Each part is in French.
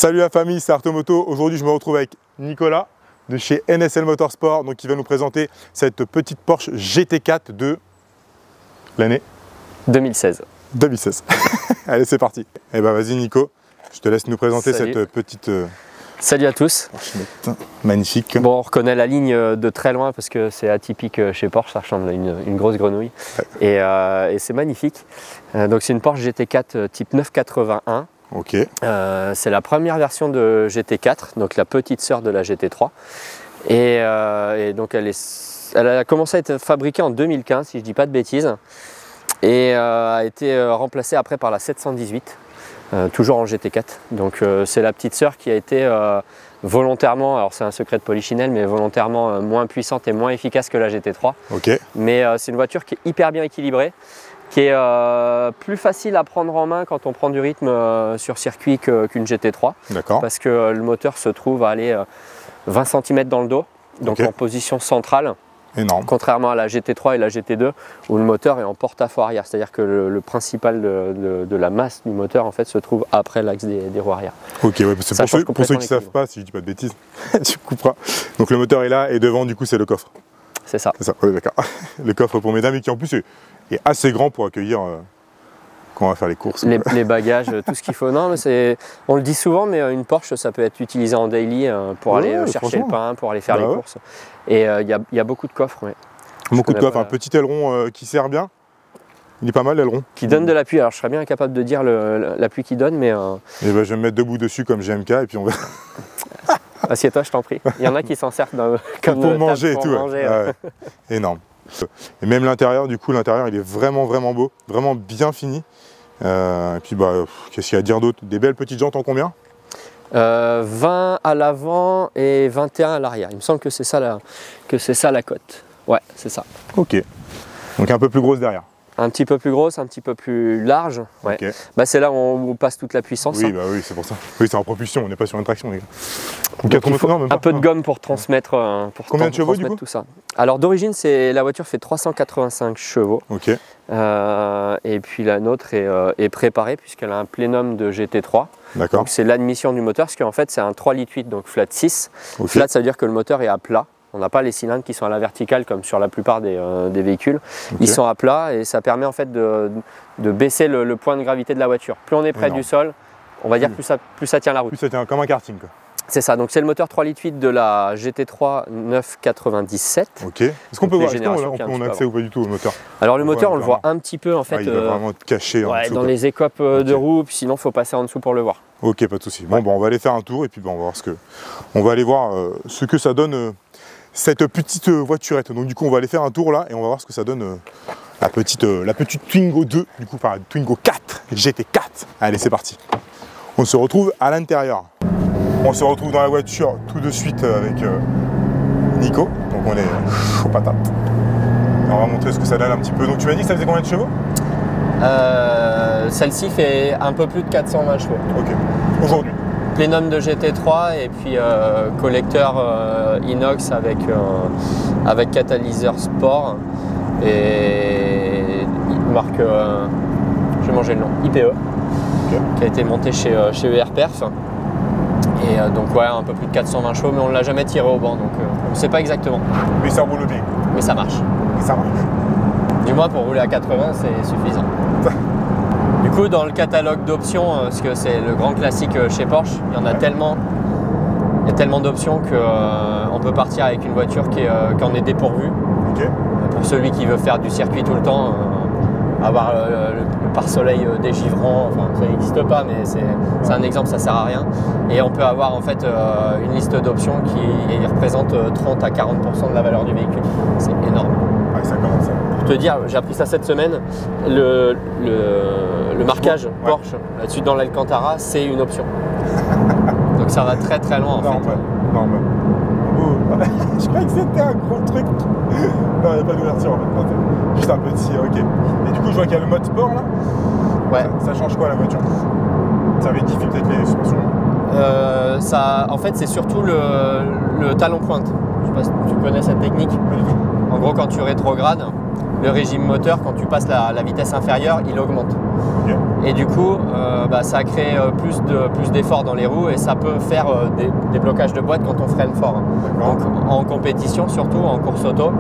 Salut la famille, c'est Arto Moto. Aujourd'hui, je me retrouve avec Nicolas de chez NSL Motorsport, donc qui va nous présenter cette petite Porsche GT4 de l'année 2016. 2016. Allez, c'est parti. Eh ben, vas-y Nico, je te laisse nous présenter Salut. cette petite Salut à tous. magnifique. Bon, on reconnaît la ligne de très loin parce que c'est atypique chez Porsche, ça ressemble à une grosse grenouille. Et c'est magnifique. Donc c'est une Porsche GT4 type 981. Ok. C'est la première version de GT4, donc la petite sœur de la GT3. Et donc elle a commencé à être fabriquée en 2015, si je ne dis pas de bêtises. Et a été remplacée après par la 718, toujours en GT4. Donc c'est la petite sœur qui a été volontairement, alors c'est un secret de Polichinelle, mais volontairement moins puissante et moins efficace que la GT3. Ok. Mais c'est une voiture qui est hyper bien équilibrée, qui est plus facile à prendre en main quand on prend du rythme sur circuit qu'une GT3. D'accord. Parce que le moteur se trouve à aller 20 cm dans le dos, donc Ok. en position centrale. Énorme. Contrairement à la GT3 et la GT2 où le moteur est en porte-à-faux arrière, c'est-à-dire que le principal de la masse du moteur en fait se trouve après l'axe des roues arrière. Ok, ouais, parce que Ça change pour ceux qui ne complètement savent pas, si je dis pas de bêtises, tu couperas. Donc le moteur est là et devant du coup c'est le coffre. C'est ça. C'est ça, ouais, d'accord. Le coffre pour mesdames et qui en plus est assez grand pour accueillir quand on va faire les courses. Les bagages, tout ce qu'il faut. Non, mais on le dit souvent, mais une Porsche ça peut être utilisé en daily pour Ouais, aller chercher le franchement. pain, pour aller faire Bah les ouais. courses. Et il y a beaucoup de coffres. Ouais. Beaucoup de connais coffre, pas. un petit aileron qui sert bien. Il est pas mal l'aileron. Qui donne de l'appui. Alors je serais bien incapable de dire l'appui qu'il donne, mais Et ben, je vais me mettre debout dessus comme GMK et puis on va assieds-toi, je t'en prie. Il y en a qui s'en servent comme pour table manger et pour tout. manger. Ouais. Énorme. Et même l'intérieur, du coup, l'intérieur il est vraiment beau, vraiment bien fini. Et puis bah, qu'est-ce qu'il y a à dire d'autre? Des belles petites jantes en combien? 20 à l'avant et 21 à l'arrière. Il me semble que c'est ça la cote. Ouais, c'est ça. Ok. Donc un peu plus grosse derrière. Un petit peu plus grosse, un petit peu plus large. Ouais. Ok. Bah, c'est là où on passe toute la puissance. Oui, hein. bah oui, c'est pour ça. Oui, c'est en propulsion, on n'est pas sur une traction, les gars. Donc, Donc, il faut non, même un pas. peu de gomme pour transmettre, Combien de chevaux, du transmettre coup tout ça. Alors d'origine, la voiture fait 385 chevaux. Ok. Et puis la nôtre est préparée puisqu'elle a un plénum de GT3. D'accord. Donc c'est l'admission du moteur, parce qu'en fait c'est un 3,8 litres, donc flat 6. Ok. Flat, ça veut dire que le moteur est à plat. On n'a pas les cylindres qui sont à la verticale comme sur la plupart des véhicules. Ok. Ils sont à plat et ça permet en fait de baisser le point de gravité de la voiture. Plus on est près Énorme. du sol, on va dire plus ça tient la route. Plus ça tient comme un karting, quoi. C'est ça, donc c'est le moteur 3,8 litres de la GT3 997. Ok. Est-ce qu'on peut les voir, est-ce générations qu'on qui est un on petit a peu accès ou pas du tout au moteur? Alors le moteur, Ouais, on le voit un petit peu en fait Il va vraiment être caché en ouais, dessous, dans quoi. les écopes de Ok. roue, puis sinon il faut passer en dessous pour le voir. Ok, pas de souci. Bon, on va aller faire un tour et puis on va voir on va aller voir ce que ça donne cette petite voiturette. Donc du coup, on va aller faire un tour là et on va voir ce que ça donne la petite Twingo 2, du coup, enfin Twingo 4, GT4. Allez, c'est parti. On se retrouve à l'intérieur. On se retrouve dans la voiture tout de suite avec Nico. Donc on est chaud patate. On va montrer ce que ça donne un petit peu. Donc tu m'as dit que ça faisait combien de chevaux? Celle-ci fait un peu plus de 420 chevaux. Ok. Aujourd'hui. Plénum de GT3 et puis collecteur inox avec catalyseur sport et marque, je vais manger le nom, IPE, qui a été monté chez ER Perf. Et donc ouais, un peu plus de 420 chevaux, mais on ne l'a jamais tiré au banc, donc on ne sait pas exactement. Mais ça roule bien. Mais ça marche. Et ça marche. Du moins pour rouler à 80, c'est suffisant. Du coup, dans le catalogue d'options, parce que c'est le grand classique chez Porsche, il y en a tellement, il y a tellement d'options qu'on peut partir avec une voiture qui en est dépourvue. Ok. Pour celui qui veut faire du circuit tout le temps, avoir le pare-soleil dégivrant, enfin ça n'existe pas, mais c'est un exemple, ça sert à rien. Et on peut avoir en fait une liste d'options qui représente 30 à 40% de la valeur du véhicule. C'est énorme. Ouais, ça commence. Pour te dire, j'ai appris ça cette semaine, le marquage Porsche là-dessus dans l'Alcantara, c'est une option. Donc ça va très très loin en fait. Normal. Oh. Je croyais que c'était un gros truc. Non, il n'y a pas d'ouverture en fait. Non, c'est juste un petit, ok. Et du coup, je vois qu'il y a le mode sport là. Ouais. Ça change quoi la voiture? Ça vérifie peut-être les suspensions. En fait, c'est surtout le talon pointe. Je sais pas si tu connais cette technique. Pas du tout. En gros, quand tu rétrogrades, le régime moteur, quand tu passes la vitesse inférieure, il augmente. Ok. Et du coup, ça crée plus d'efforts dans les roues et ça peut faire des blocages de boîte quand on freine fort. Donc en compétition, surtout en course auto,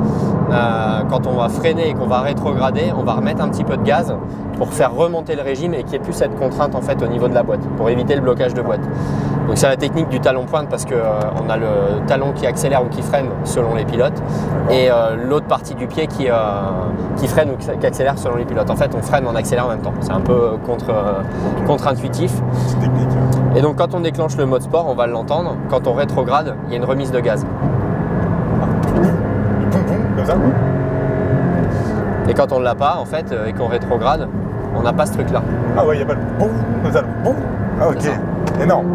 quand on va freiner et qu'on va rétrograder, on va remettre un petit peu de gaz pour faire remonter le régime et qu'il n'y ait plus cette contrainte en fait au niveau de la boîte, pour éviter le blocage de boîte. Donc c'est la technique du talon pointe parce qu'on a le talon qui accélère ou qui freine selon les pilotes et l'autre partie du pied qui freine ou qui accélère selon les pilotes. En fait, on freine, on accélère en même temps. C'est un peu contre-intuitif. C'est technique. Et donc quand on déclenche le mode sport, on va l'entendre. Quand on rétrograde, il y a une remise de gaz. Le poum-poum, comme ça. Et quand on ne l'a pas, en fait, et qu'on rétrograde, on n'a pas ce truc-là. Ah ouais, il n'y a pas le boum, comme ça, le boum. Ah ok, énorme.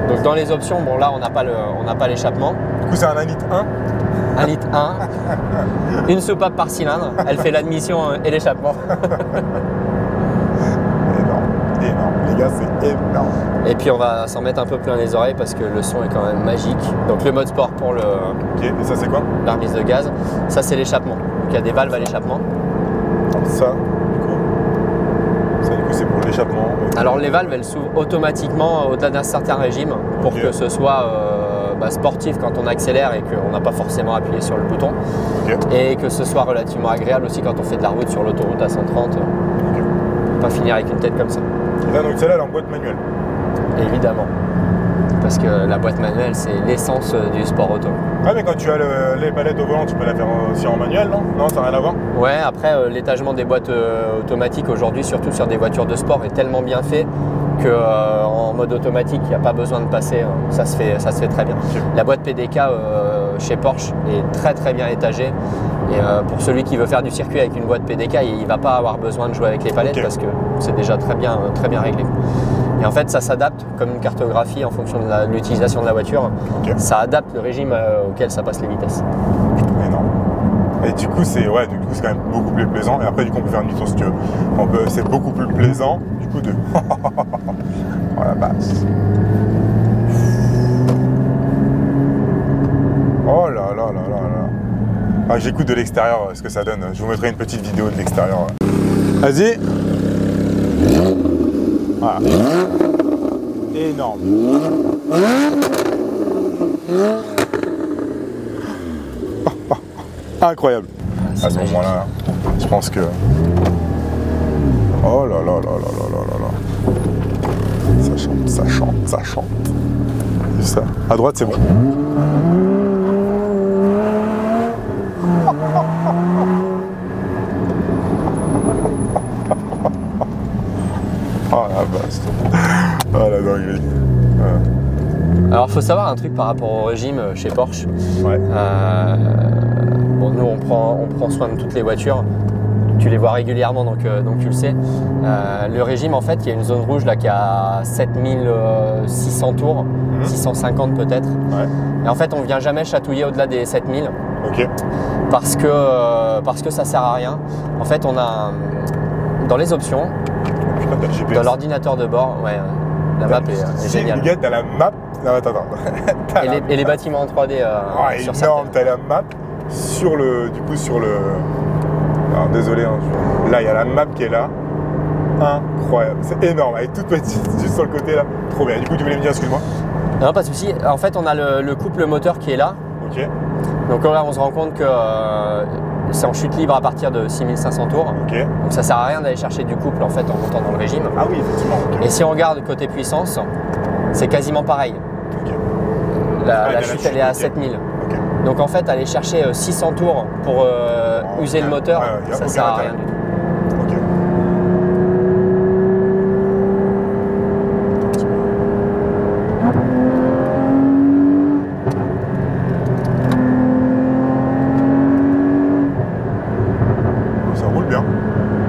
Donc dans les options, bon là on n'a pas l'échappement. Du coup c'est un 1,1 litre. 1,1 litre, une soupape par cylindre, elle fait l'admission et l'échappement. Énorme, les gars c'est énorme. Et puis on va s'en mettre un peu plein les oreilles parce que le son est quand même magique. Donc le mode sport pour Ok, et ça c'est quoi? la remise de gaz, ça c'est l'échappement. Donc il y a des valves à l'échappement. Ça du coup c'est pour l'échappement. Alors les valves elles s'ouvrent automatiquement au-delà d'un certain régime pour que ce soit sportif quand on accélère et qu'on n'a pas forcément appuyé sur le bouton. Et que ce soit relativement agréable aussi quand on fait de la route sur l'autoroute à 130. Pas finir avec une tête comme ça. Et là donc celle-là elle est en boîte manuelle. Évidemment. Parce que la boîte manuelle c'est l'essence du sport auto. Ouais mais quand tu as les palettes au volant tu peux la faire aussi en manuel non? Non ça n'a rien à voir? Ouais après l'étagement des boîtes automatiques aujourd'hui surtout sur des voitures de sport est tellement bien fait que en mode automatique il n'y a pas besoin de passer, ça se fait très bien. Okay. La boîte PDK chez Porsche est très très bien étagée et pour celui qui veut faire du circuit avec une boîte PDK il ne va pas avoir besoin de jouer avec les palettes parce que c'est déjà très bien réglé. Et en fait ça s'adapte comme une cartographie en fonction de l'utilisation de la voiture, ça adapte le régime auquel ça passe les vitesses. Énorme. Et du coup c'est quand même beaucoup plus plaisant. Et après du coup on peut faire une demi-tour si tu veux. C'est beaucoup plus plaisant du coup de. Oh la basse. Oh là là là là là. Ah, j'écoute de l'extérieur ce que ça donne. Je vous mettrai une petite vidéo de l'extérieur. Vas-y. Voilà. Énorme. Incroyable. À ce moment-là, je pense que. Oh là là là là là là là là. Ça chante, ça chante, ça chante. Juste ça. À droite, c'est bon. Oh la base. Oh la dinguerie. Alors il faut savoir un truc par rapport au régime chez Porsche. Ouais. Bon, nous on prend soin de toutes les voitures. Tu les vois régulièrement donc tu le sais. Le régime en fait il y a une zone rouge là qui a 7600 tours, 650 peut-être. Ouais. Et en fait on vient jamais chatouiller au-delà des 7000. Ok. Parce que ça sert à rien. En fait on a dans les options, dans l'ordinateur de bord, ouais, la map est géniale. Les gars, t'as la map. Non, attends. Et les bâtiments en 3D sur énorme, t'as la map sur le. Du coup, sur le. Alors, désolé, hein, là, il y a la map qui est là. Incroyable, c'est énorme, elle est toute petite, juste sur le côté là. Trop bien. Du coup, tu voulais me dire, excuse-moi? Non, pas de souci. En fait, on a le couple moteur qui est là. Ok. Donc là, on se rend compte que c'est en chute libre à partir de 6500 tours. Ok. Donc ça sert à rien d'aller chercher du couple en fait en montant dans le régime. Ah oui, effectivement. Okay. Et si on regarde côté puissance, c'est quasiment pareil. Okay. La chute elle est à 7000. Okay. Donc en fait aller chercher 600 tours pour user le moteur, ça sert à rien du tout. Ok. Ça roule bien.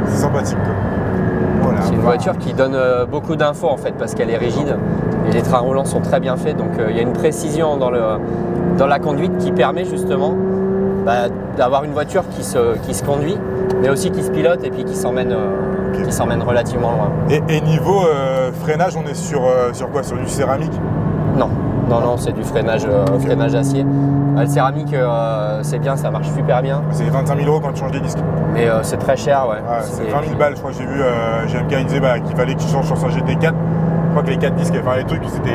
C'est sympathique quoi. Voilà. C'est une voiture qui donne beaucoup d'infos en fait parce qu'elle est rigide et les trains roulants sont très bien faits donc il y a une précision dans la conduite qui permet justement d'avoir une voiture qui se conduit mais aussi qui se pilote et puis qui s'emmène relativement loin. Et niveau freinage, on est sur quoi? Sur du céramique? Non, Non, non, c'est du freinage, freinage acier. Le céramique, c'est bien, ça marche super bien. C'est 25 000 € quand tu changes les disques. Mais c'est très cher, ouais. C'est 20 000 balles, je crois que j'ai vu GMK, il disait qu'il fallait que tu changes sur sa GT4. Je crois que les 4 disques, enfin les trucs, c'était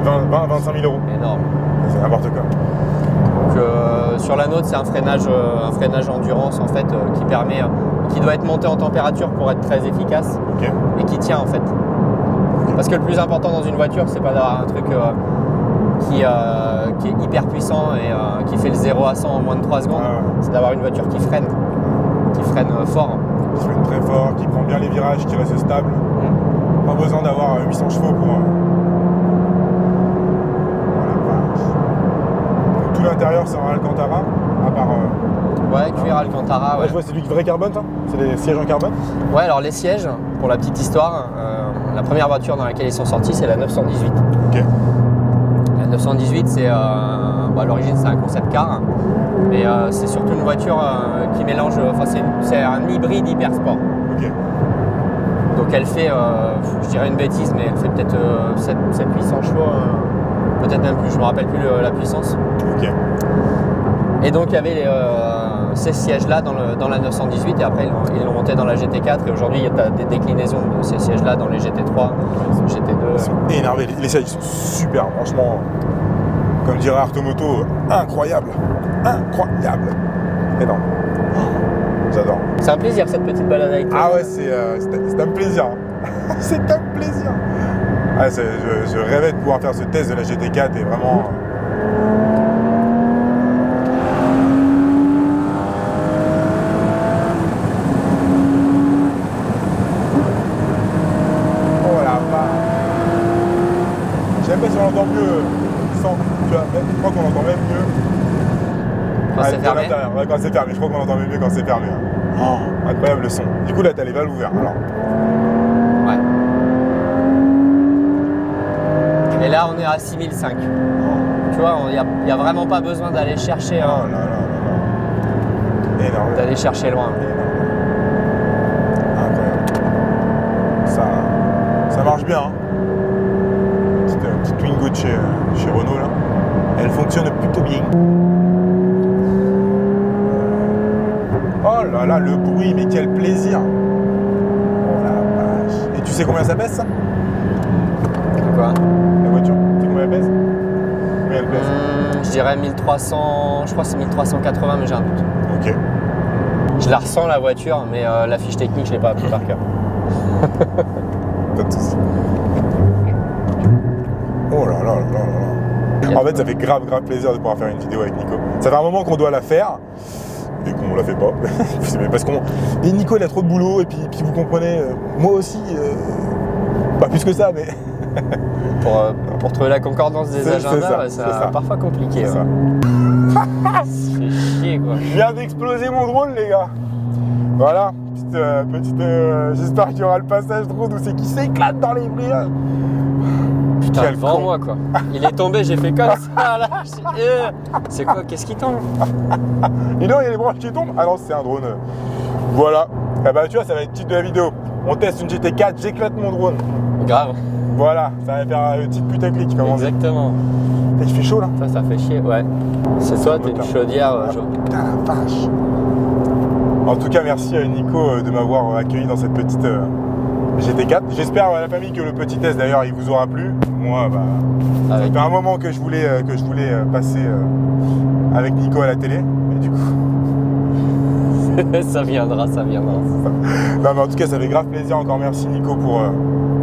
25 000 €. Énorme. C'est n'importe quoi. Donc, sur la nôtre, c'est un freinage endurance en fait, qui permet, qui doit être monté en température pour être très efficace et qui tient en fait. Parce que le plus important dans une voiture, c'est pas d'avoir un truc qui est hyper puissant et qui fait le 0 à 100 en moins de 3 secondes, c'est d'avoir une voiture qui freine fort. Qui freine très fort, qui prend bien les virages, qui reste stable. Pas besoin d'avoir 800 chevaux pour... Tout l'intérieur c'est en Alcantara, à part... Ouais, cuir Alcantara. Ouais. Je vois, c'est du vrai carbone ça? C'est des sièges en carbone? Ouais, alors les sièges, pour la petite histoire, la première voiture dans laquelle ils sont sortis, c'est la 918. Ok. La 918, c'est à l'origine c'est un concept car, mais c'est surtout une voiture qui mélange, enfin c'est un hybride hyper sport. Ok. Donc elle fait, je dirais une bêtise, mais elle fait peut-être 700-800 chevaux, peut-être même plus, je me rappelle plus la puissance. Ok. Et donc il y avait ces sièges-là dans la 918 et après ils l'ont monté dans la GT4 et aujourd'hui il y a des déclinaisons de ces sièges-là dans les GT3, GT2. Ils sont énervés, les sièges ils sont super, franchement, comme dirait Artomoto, incroyable, incroyable, énorme. J'adore. C'est un plaisir cette petite balade avec toi. Ah ouais, c'est un plaisir. C'est un plaisir. Ah, je rêvais de pouvoir faire ce test de la GT4 et vraiment... Je sais pas si on entend mieux sans, tu vois, je crois qu'on entend même mieux quand c'est fermé. Ouais, quand c'est fermé, je crois qu'on entend même mieux quand c'est fermé. Oh, incroyable le son. Du coup là t'as les valves ouvertes alors. Ouais. Et là on est à 6005. Tu vois, il n'y a vraiment pas besoin d'aller chercher. Oh là là là. Énorme. D'aller chercher loin. Incroyable. Ça marche bien. Hein. Petite Twingo de chez Renault là. Elle fonctionne plutôt bien. Oh là là, le bruit, mais quel plaisir. Oh la vache. Et tu sais combien ça pèse ça? Quoi? La voiture, tu sais combien elle pèse? Combien elle pèse? Je dirais 1300, je crois que c'est 1380 mais j'ai un doute. Ok. Je la ressens la voiture mais la fiche technique je l'ai pas appris par cœur. Pas de soucis. Oh là là là là là. En fait, ça fait grave plaisir de pouvoir faire une vidéo avec Nico. Ça fait un moment qu'on doit la faire et qu'on la fait pas. Parce qu'on. Et Nico, il a trop de boulot et puis vous comprenez, moi aussi, pas plus que ça, mais. pour trouver la concordance des agendas, c'est parfois compliqué. C'est ça. C'est chier quoi. Je viens d'exploser mon drone, les gars. Voilà, j'espère qu'il y aura le passage drone où c'est qui s'éclate dans les brillants. Putain, devant moi quoi. Il est tombé, j'ai fait comme ça là. C'est quoi? Qu'est-ce qui tombe? Et non, il y a des branches qui tombent. Ah non, c'est un drone. Voilà. Eh ben, tu vois, ça va être le titre de la vidéo. On teste une GT4, j'éclate mon drone. Grave. Voilà, ça va faire une petite putaclic comme on dit. Exactement. Il fait chaud là. Ça fait chier, ouais. C'est toi, t'es une chaudière, Jo. Putain la vache. En tout cas, merci à Nico de m'avoir accueilli dans cette petite GT4. J'espère la famille que le petit test d'ailleurs il vous aura plu. Moi, ça fait un moment que je voulais passer avec Nico à la télé. Mais du coup. ça viendra. Non mais en tout cas, ça fait grave plaisir. Encore merci Nico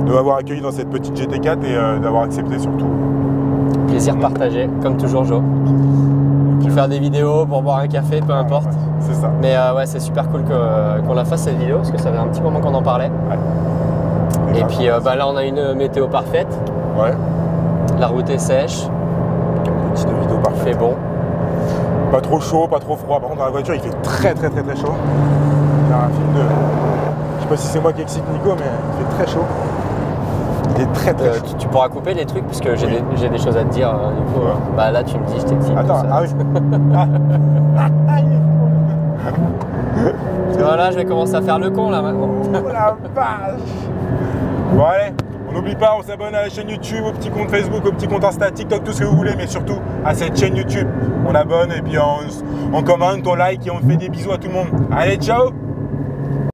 de m'avoir accueilli dans cette petite GT4 et d'avoir accepté surtout. Plaisir partagé, comme toujours Jo. Pour faire des vidéos, pour boire un café, peu importe. Ouais, c'est ça. Mais ouais, c'est super cool qu'on la fasse cette vidéo parce que ça fait un petit moment qu'on en parlait. Ouais. Et puis là, on a une météo parfaite. Ouais. La route est sèche. Petite vidéo parfaite. Il fait bon. Pas trop chaud, pas trop froid. Par contre, dans la voiture, il fait très chaud. Il y a un film de. Je sais pas si c'est moi qui excite Nico, mais il fait très chaud. Il est très chaud. Tu pourras couper les trucs parce que j'ai des choses à te dire. Du coup, ouais. Là, tu me dis, je t'excite. Attends, ah oui. Voilà, je vais commencer à faire le con là maintenant. Oh la vache. Bon allez, On n'oublie pas, on s'abonne à la chaîne YouTube, au petit compte Facebook, au petit compte Insta, TikTok, tout ce que vous voulez, mais surtout à cette chaîne YouTube. On abonne et puis on commente, on like et on fait des bisous à tout le monde. Allez, ciao!